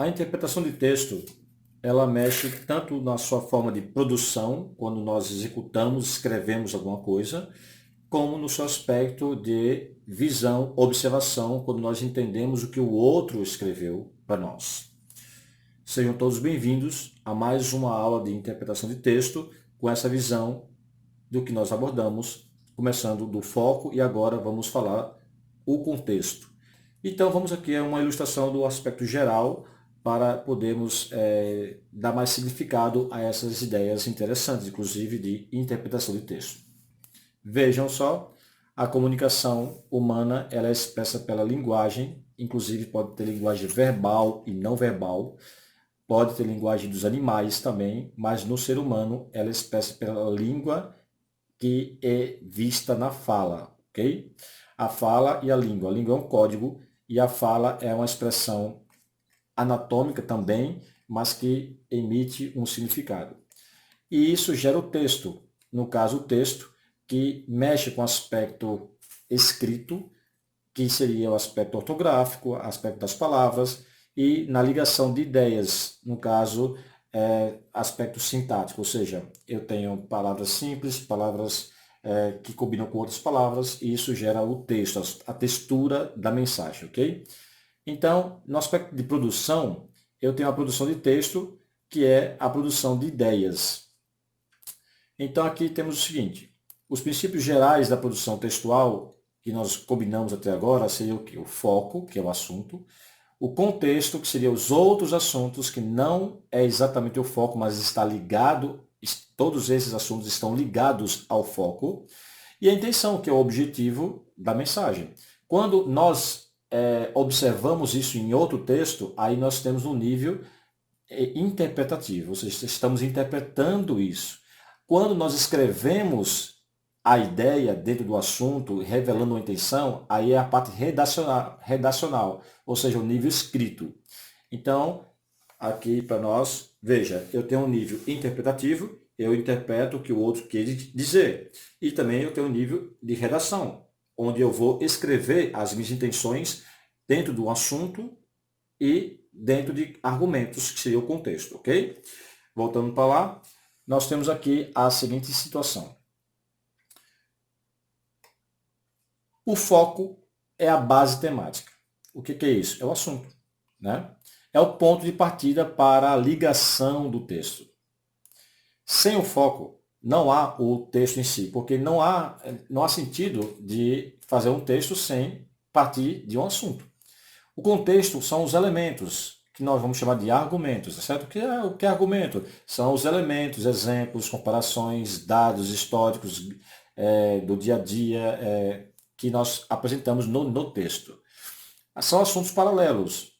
interpretação de texto, ela mexe tanto na sua forma de produção, quando nós executamos, escrevemos alguma coisa, como no seu aspecto de visão, observação, quando nós entendemos o que o outro escreveu para nós. Sejam todos bem-vindos a mais uma aula de interpretação de texto, com essa visão do que nós abordamos, começando do foco e agora vamos falar o contexto. Então vamos aqui a uma ilustração do aspecto geral para podermos dar mais significado a essas ideias interessantes, inclusive de interpretação de texto. Vejam só, a comunicação humana ela é expressa pela linguagem, inclusive pode ter linguagem verbal e não verbal, pode ter linguagem dos animais também, mas no ser humano ela é expressa pela língua que é vista na fala, ok? A fala e a língua. A língua é um código e a fala é uma expressão anatômica também, mas que emite um significado. E isso gera o texto, no caso o texto, que mexe com o aspecto escrito, que seria o aspecto ortográfico, aspecto das palavras, e na ligação de ideias, no caso, aspecto sintático, ou seja, eu tenho palavras simples, palavras que combinam com outras palavras, e isso gera o texto, a textura da mensagem, ok? Então, no aspecto de produção, eu tenho a produção de texto, que é a produção de ideias. Então, aqui temos o seguinte, os princípios gerais da produção textual, que nós combinamos até agora, seria o quê? O foco, que é o assunto, o contexto, que seria os outros assuntos, que não é exatamente o foco, mas está ligado, todos esses assuntos estão ligados ao foco, e a intenção, que é o objetivo da mensagem. Quando nós observamos isso em outro texto, aí nós temos um nível interpretativo, ou seja, estamos interpretando isso. Quando nós escrevemos a ideia dentro do assunto, revelando uma intenção, aí é a parte redacional, ou seja, o nível escrito. Então, aqui para nós, veja, eu tenho um nível interpretativo, eu interpreto o que o outro quer dizer. E também eu tenho um nível de redação, onde eu vou escrever as minhas intenções dentro do assunto e dentro de argumentos, que seria o contexto, ok? Voltando para lá, nós temos aqui a seguinte situação. O foco é a base temática. O que é isso? É o assunto, né? É o ponto de partida para a ligação do texto. Sem o foco, não há o texto em si, porque não há sentido de fazer um texto sem partir de um assunto. O contexto são os elementos, que nós vamos chamar de argumentos, certo? O que é argumento? São os elementos, exemplos, comparações, dados históricos do dia a dia, que nós apresentamos no texto. São assuntos paralelos.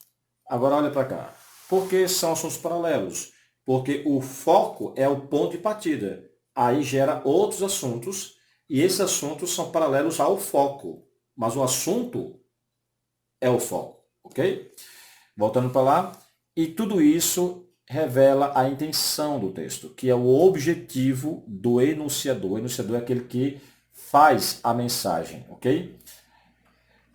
Agora olha para cá. Por que são assuntos paralelos? Porque o foco é o ponto de partida. Aí gera outros assuntos e esses assuntos são paralelos ao foco. Mas o assunto é o foco, ok? Voltando para lá. E tudo isso revela a intenção do texto, que é o objetivo do enunciador. O enunciador é aquele que faz a mensagem, ok?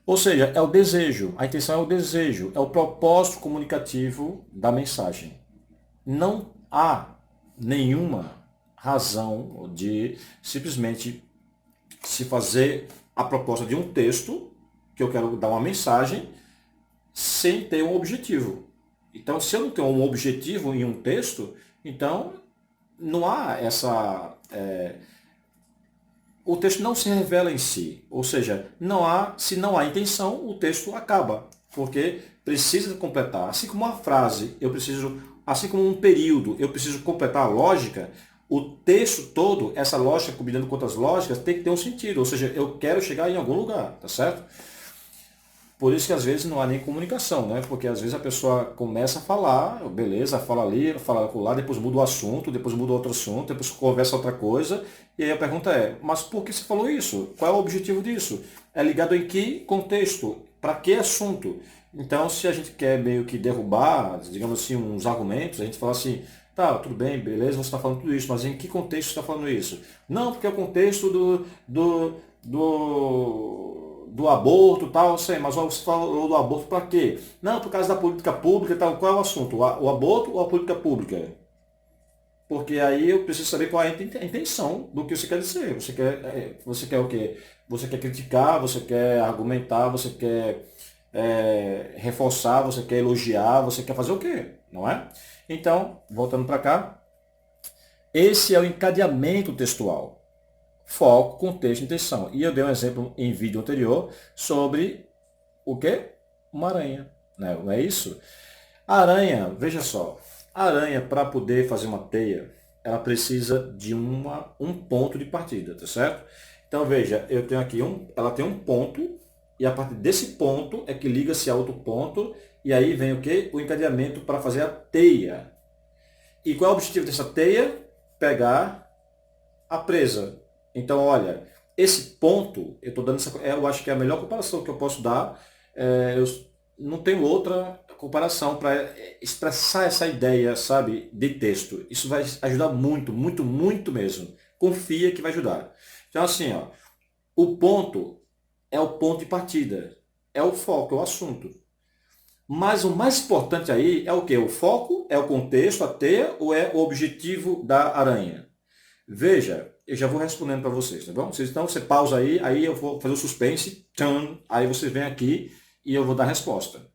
Ou seja, é o desejo, a intenção é o desejo, é o propósito comunicativo da mensagem. Não há nenhuma razão de simplesmente se fazer a proposta de um texto, que eu quero dar uma mensagem, sem ter um objetivo. Então, se eu não tenho um objetivo em um texto, então não há essa... o texto não se revela em si, ou seja, se não há intenção, o texto acaba, porque precisa completar. Assim como uma frase, assim como um período, eu preciso completar a lógica, o texto todo, essa lógica combinando com outras lógicas, tem que ter um sentido, ou seja, eu quero chegar em algum lugar, tá certo? Por isso que às vezes não há nem comunicação, né? Porque às vezes a pessoa começa a falar, beleza, fala ali, fala lá, depois muda o assunto, depois muda outro assunto, depois conversa outra coisa, e aí a pergunta é, mas por que você falou isso? Qual é o objetivo disso? É ligado em que contexto? Para que assunto? Então, se a gente quer meio que derrubar, digamos assim, uns argumentos, a gente fala assim, tá, tudo bem, beleza, você está falando tudo isso, mas em que contexto você está falando isso? Não, porque é o contexto do aborto e tal, sei, mas você falou do aborto para quê? Não, por causa da política pública e tal. Qual é o assunto? O aborto ou a política pública? Porque aí eu preciso saber qual é a intenção do que você quer dizer. Você quer o quê? Você quer criticar, você quer argumentar, você quer reforçar, você quer elogiar, você quer fazer o quê? Não é? Então, voltando para cá, esse é o encadeamento textual. Foco, contexto, intenção. E eu dei um exemplo em vídeo anterior sobre o quê? Uma aranha. Né? Não é isso? A aranha, veja só, a aranha para poder fazer uma teia, ela precisa de um ponto de partida, tá certo? Então veja, eu tenho aqui ela tem um ponto, e a partir desse ponto é que liga-se a outro ponto, e aí vem o quê? O encadeamento para fazer a teia. E qual é o objetivo dessa teia? Pegar a presa. Então, olha, esse ponto, eu estou dando eu acho que é a melhor comparação que eu posso dar. Eu não tenho outra comparação para expressar essa ideia, sabe, de texto. Isso vai ajudar muito, muito, muito mesmo. Confia que vai ajudar. Então, assim, ó, o ponto é o ponto de partida, é o foco, é o assunto. Mas o mais importante aí é o quê? O foco, é o contexto, a teia, ou é o objetivo da aranha? Veja, eu já vou respondendo para vocês, tá bom? Então você pausa aí eu vou fazer o suspense, tchan, aí vocês vêm aqui e eu vou dar a resposta.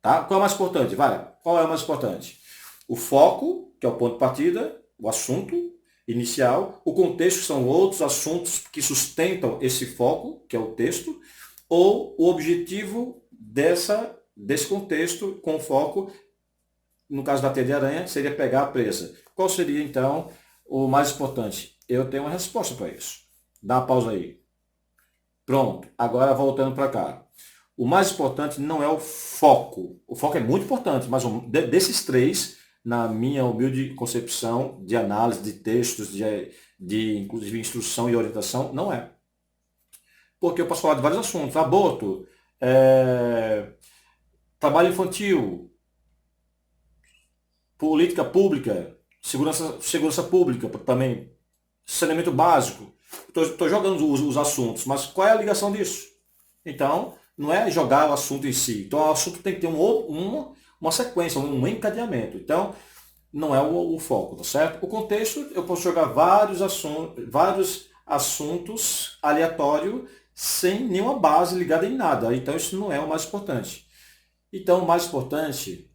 Tá? Qual é o mais importante? Vai, qual é o mais importante? O foco, que é o ponto de partida, o assunto inicial, o contexto, que são outros assuntos que sustentam esse foco, que é o texto, ou o objetivo desse contexto com foco, no caso da teia de aranha, seria pegar a presa. Qual seria, então, o mais importante? Eu tenho uma resposta para isso. Dá uma pausa aí. Pronto. Agora voltando para cá. O mais importante não é o foco. O foco é muito importante, mas desses três, na minha humilde concepção de análise de textos, de inclusive instrução e orientação, não é. Porque eu posso falar de vários assuntos. Aborto, trabalho infantil, política pública, segurança pública também, saneamento básico. Estou jogando os assuntos, mas qual é a ligação disso? Então, não é jogar o assunto em si. Então, o assunto tem que ter uma sequência, um encadeamento. Então, não é o foco, tá certo? O contexto, eu posso jogar vários assuntos aleatórios sem nenhuma base ligada em nada. Então, isso não é o mais importante. Então, o mais importante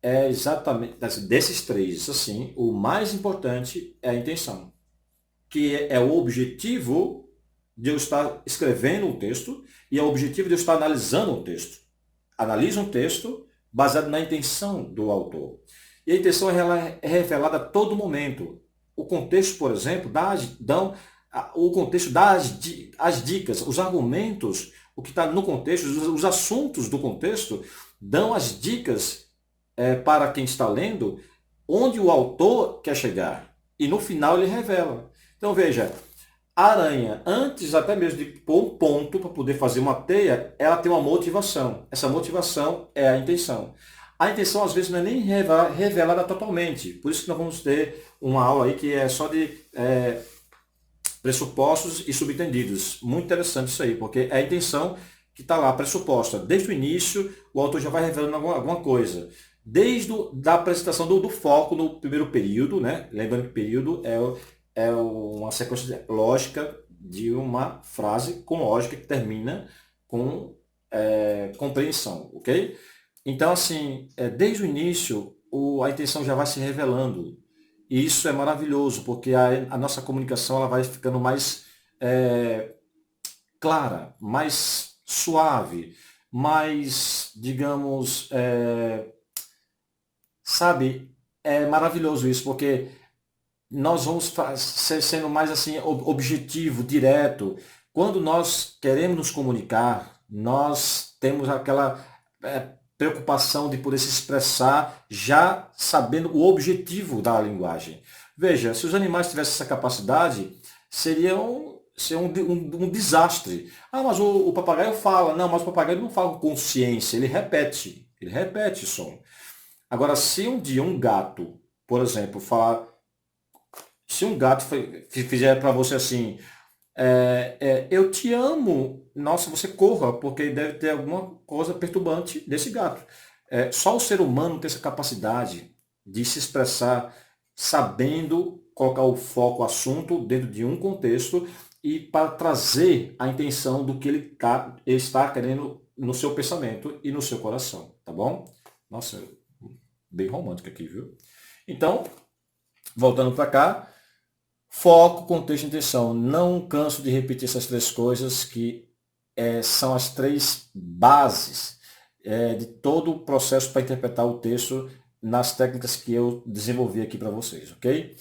é exatamente, desses três, assim, o mais importante é a intenção, que é o objetivo de eu estar escrevendo um texto e é o objetivo de eu estar analisando um texto. Analisa um texto baseado na intenção do autor. E a intenção é revelada a todo momento. O contexto, por exemplo, o contexto dá as dicas, os argumentos, o que está no contexto, os assuntos do contexto, dão as dicas para quem está lendo onde o autor quer chegar. E no final ele revela. Então veja, a aranha, antes até mesmo de pôr um ponto para poder fazer uma teia, ela tem uma motivação. Essa motivação é a intenção. A intenção às vezes não é nem revelada totalmente. Por isso que nós vamos ter uma aula aí que é só de pressupostos e subentendidos. Muito interessante isso aí, porque é a intenção que está lá pressuposta. Desde o início, o autor já vai revelando alguma coisa. Desde a apresentação do foco no primeiro período, né? Lembrando que o período é uma sequência lógica de uma frase com lógica que termina com compreensão, ok? Então, assim, desde o início, a intenção já vai se revelando. E isso é maravilhoso, porque a nossa comunicação ela vai ficando mais clara, mais suave, mais, digamos, sabe, é maravilhoso isso, porque nós vamos sendo mais assim objetivo, direto. Quando nós queremos nos comunicar, nós temos aquela preocupação de poder se expressar já sabendo o objetivo da linguagem. Veja, se os animais tivessem essa capacidade, seria um desastre. Ah, mas o papagaio fala. Não, mas o papagaio não fala com consciência, ele repete o som. Agora, se um dia um gato, por exemplo, falar, se um gato fizer para você assim, Eu te amo, nossa, você corra, porque deve ter alguma coisa perturbante desse gato. Só o ser humano tem essa capacidade de se expressar sabendo colocar o foco, o assunto dentro de um contexto e para trazer a intenção do que ele está querendo no seu pensamento e no seu coração, tá bom? Nossa, bem romântico aqui, viu? Então, voltando para cá, foco, contexto e intenção. Não canso de repetir essas três coisas que são as três bases de todo o processo para interpretar o texto nas técnicas que eu desenvolvi aqui para vocês, ok?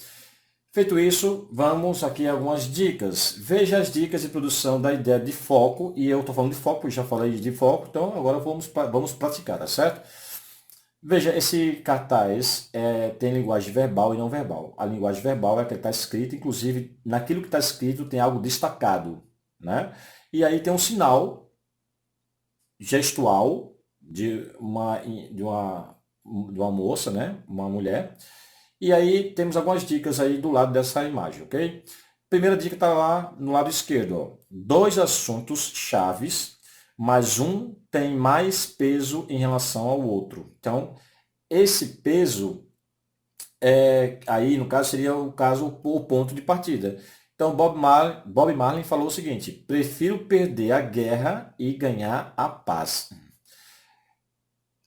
Feito isso, vamos aqui a algumas dicas. Veja as dicas de produção da ideia de foco, e eu estou falando de foco, já falei de foco, então agora vamos praticar, tá certo? Veja, esse cartaz tem linguagem verbal e não verbal. A linguagem verbal é que está escrito, inclusive naquilo que está escrito tem algo destacado, né? E aí tem um sinal gestual de uma moça, né? Uma mulher. E aí temos algumas dicas aí do lado dessa imagem, ok? Primeira dica está lá no lado esquerdo, ó. Dois assuntos chaves, mas um tem mais peso em relação ao outro. Então, esse peso aí no caso seria o ponto de partida. Então Bob Marley falou o seguinte: prefiro perder a guerra e ganhar a paz.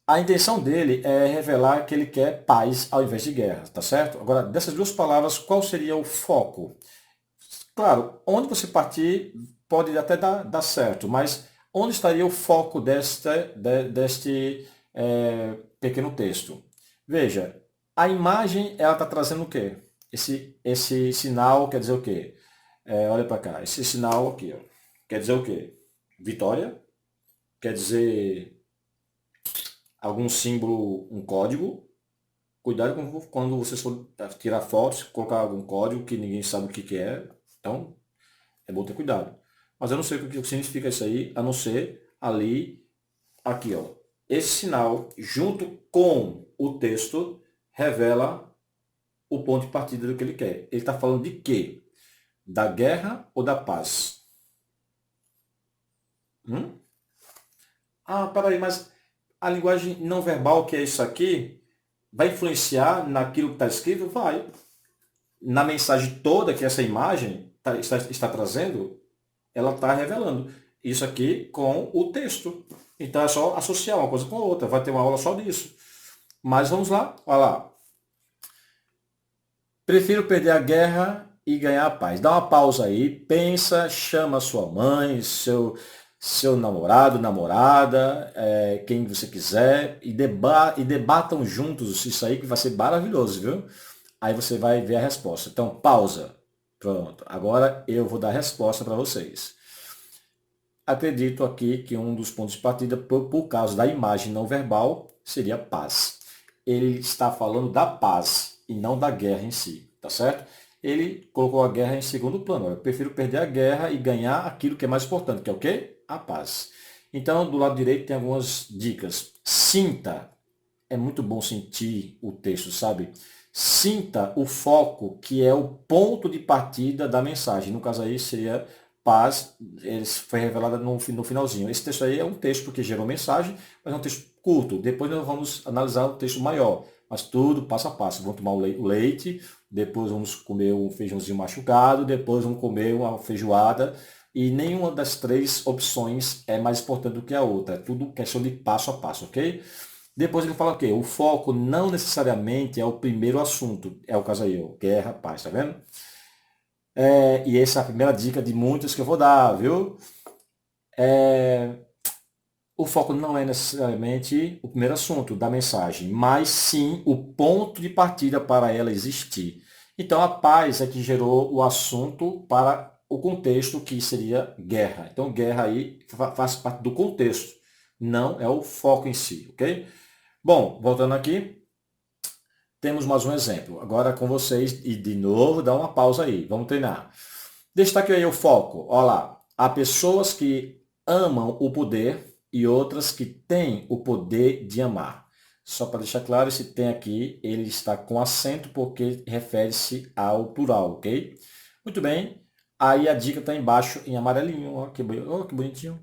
A intenção dele é revelar que ele quer paz ao invés de guerra, tá certo? Agora, dessas duas palavras, qual seria o foco? Claro, onde você partir pode até dar certo, mas onde estaria o foco deste pequeno texto? Veja, a imagem ela está trazendo o quê? Esse sinal quer dizer o quê? Olha para cá, esse sinal aqui, ó, quer dizer o quê? Vitória? Quer dizer algum símbolo, um código? Cuidado quando vocês for tirar fotos, colocar algum código que ninguém sabe o que é. Então, é bom ter cuidado. Mas eu não sei o que significa isso aí, a não ser ali, aqui, ó. Esse sinal, junto com o texto, revela o ponto de partida do que ele quer. Ele está falando de quê? Da guerra ou da paz? Ah, peraí, mas a linguagem não verbal, que é isso aqui, vai influenciar naquilo que está escrito? Vai. Na mensagem toda que essa imagem está trazendo, ela está revelando isso aqui com o texto. Então é só associar uma coisa com a outra. Vai ter uma aula só disso. Mas vamos lá, olha lá. Prefiro perder a guerra e ganhar a paz. Dá uma pausa aí, pensa, chama sua mãe, seu namorado, namorada, quem você quiser, e debatam juntos isso aí que vai ser maravilhoso, viu? Aí você vai ver a resposta. Então, pausa. Pronto. Agora eu vou dar a resposta para vocês. Acredito aqui que um dos pontos de partida, por causa da imagem não verbal, seria paz. Ele está falando da paz e não da guerra em si, tá certo? Ele colocou a guerra em segundo plano. Eu prefiro perder a guerra e ganhar aquilo que é mais importante, que é o quê? A paz. Então, do lado direito tem algumas dicas. Sinta. É muito bom sentir o texto, sabe? Sinta o foco, que é o ponto de partida da mensagem. No caso aí seria paz, foi revelada no finalzinho. Esse texto aí é um texto que gerou mensagem, mas é um texto curto. Depois nós vamos analisar o texto maior, mas tudo passo a passo. Vamos tomar o leite, depois vamos comer um feijãozinho machucado, depois vamos comer uma feijoada, e nenhuma das três opções é mais importante do que a outra. É tudo questão de passo a passo, ok? Depois ele fala o quê? O foco não necessariamente é o primeiro assunto. É o caso aí, ó, guerra, paz, tá vendo? E essa é a primeira dica de muitas que eu vou dar, viu? O foco não é necessariamente o primeiro assunto da mensagem, mas sim o ponto de partida para ela existir. Então a paz é que gerou o assunto para o contexto que seria guerra. Então guerra aí faz parte do contexto, não é o foco em si, ok? Bom, voltando aqui, temos mais um exemplo. Agora com vocês, e de novo, dá uma pausa aí. Vamos treinar. Destaque aí o foco. Olha lá. Há pessoas que amam o poder e outras que têm o poder de amar. Só para deixar claro, esse tem aqui, ele está com acento porque refere-se ao plural, ok? Muito bem. Aí a dica está embaixo em amarelinho, ó, ó, que bonitinho.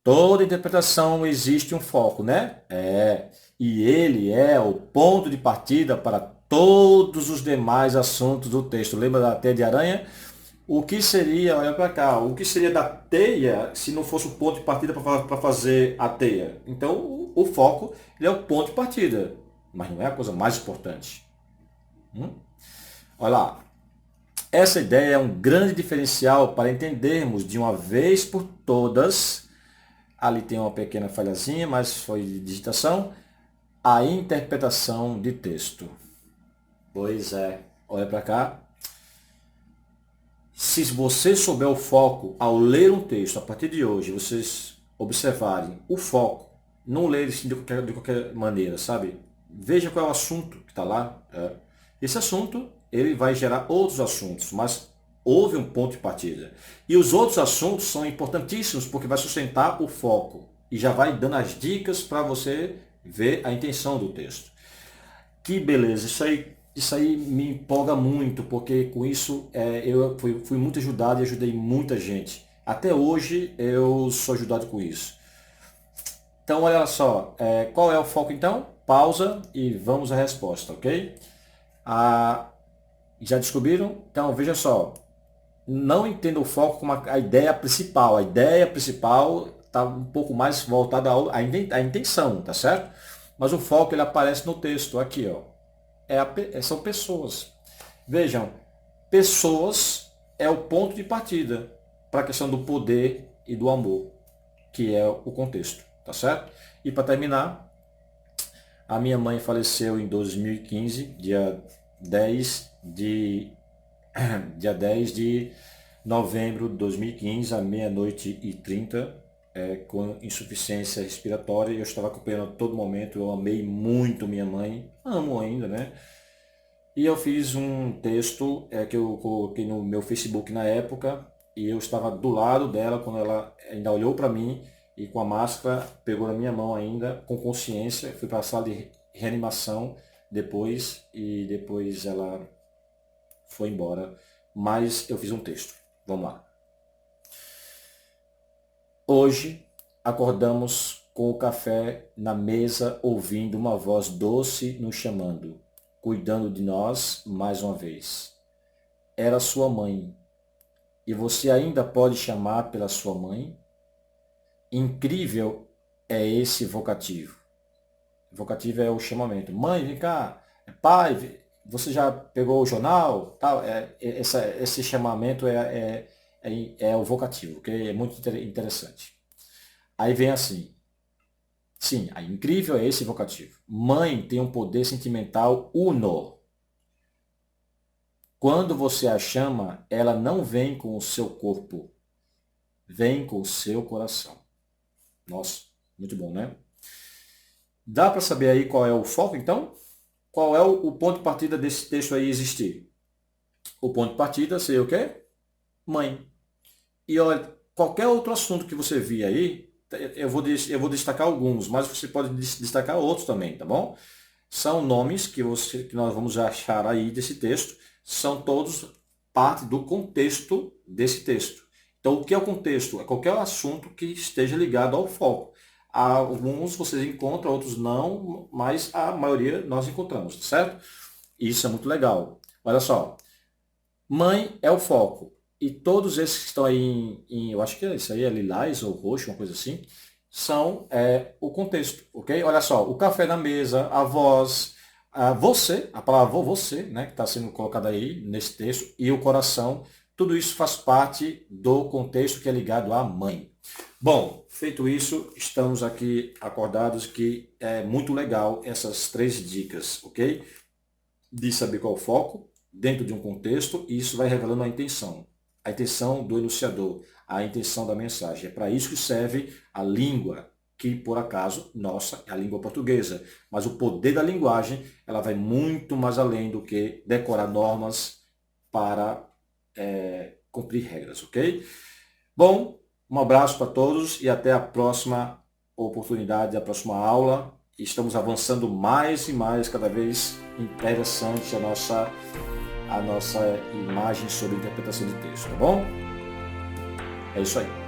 Toda interpretação existe um foco, né? E ele é o ponto de partida para todos os demais assuntos do texto. Lembra da teia de aranha? O que seria, olha para cá, o que seria da teia se não fosse o ponto de partida para fazer a teia? Então, o foco ele é o ponto de partida, mas não é a coisa mais importante. Olha lá, essa ideia é um grande diferencial para entendermos de uma vez por todas, ali tem uma pequena falhazinha, mas foi de digitação, a interpretação de texto. Pois é, olha para cá. Se você souber o foco ao ler um texto, a partir de hoje, vocês observarem o foco, não ler isso de qualquer maneira, sabe? Veja qual é o assunto que está lá. Esse assunto, ele vai gerar outros assuntos, mas houve um ponto de partida. E os outros assuntos são importantíssimos porque vai sustentar o foco e já vai dando as dicas para você ver a intenção do texto. Que beleza, isso aí me empolga muito, porque com isso eu fui muito ajudado e ajudei muita gente. Até hoje eu sou ajudado com isso. Então olha só, qual é o foco então? Pausa e vamos à resposta, ok? Já descobriram? Então veja só, não entenda o foco como a ideia principal. A ideia principal está um pouco mais voltada à intenção, tá certo? Mas o foco ele aparece no texto, aqui, ó. São pessoas. Vejam, pessoas é o ponto de partida para a questão do poder e do amor, que é o contexto, tá certo? E para terminar, a minha mãe faleceu em 2015, dia 10 de novembro de 2015, à meia-noite e 30, com insuficiência respiratória. Eu estava acompanhando a todo momento, eu amei muito minha mãe, amo ainda, né? E eu fiz um texto que eu coloquei no meu Facebook na época, e eu estava do lado dela quando ela ainda olhou para mim e com a máscara pegou na minha mão ainda, com consciência. Fui para a sala de reanimação depois, e depois ela foi embora. Mas eu fiz um texto. Vamos lá. Hoje acordamos com o café na mesa, ouvindo uma voz doce nos chamando, cuidando de nós mais uma vez. Era sua mãe. E você ainda pode chamar pela sua mãe? Incrível é esse vocativo. Vocativo é o chamamento. Mãe, vem cá. Pai, você já pegou o jornal? Tal. Esse chamamento é o vocativo, ok? É muito interessante. Aí vem assim. Sim, a incrível é esse vocativo. Mãe tem um poder sentimental uno. Quando você a chama, ela não vem com o seu corpo, vem com o seu coração. Nossa, muito bom, né? Dá para saber aí qual é o foco, então? Qual é o ponto de partida desse texto aí existir? O ponto de partida seria o quê? Mãe. E olha, qualquer outro assunto que você vir aí, eu vou destacar alguns, mas você pode destacar outros também, tá bom? São nomes que nós vamos achar aí desse texto, são todos parte do contexto desse texto. Então, o que é o contexto? É qualquer assunto que esteja ligado ao foco. Alguns vocês encontram, outros não, mas a maioria nós encontramos, certo? Isso é muito legal. Olha só, mãe é o foco. E todos esses que estão aí eu acho que isso aí é lilás ou roxo, uma coisa assim, são o contexto, ok? Olha só, o café na mesa, a voz, você, a palavra você, né, que está sendo colocada aí nesse texto, e o coração, tudo isso faz parte do contexto que é ligado à mãe. Bom, feito isso, estamos aqui acordados que é muito legal essas 3 dicas, ok? De saber qual é o foco dentro de um contexto, e isso vai revelando a intenção do enunciador, a intenção da mensagem. É para isso que serve a língua, que por acaso, nossa, é a língua portuguesa. Mas o poder da linguagem, ela vai muito mais além do que decorar normas para cumprir regras, ok? Bom, um abraço para todos e até a próxima oportunidade, a próxima aula. Estamos avançando mais e mais, cada vez interessante a nossa a nossa imagem sobre interpretação de texto, tá bom? É isso aí.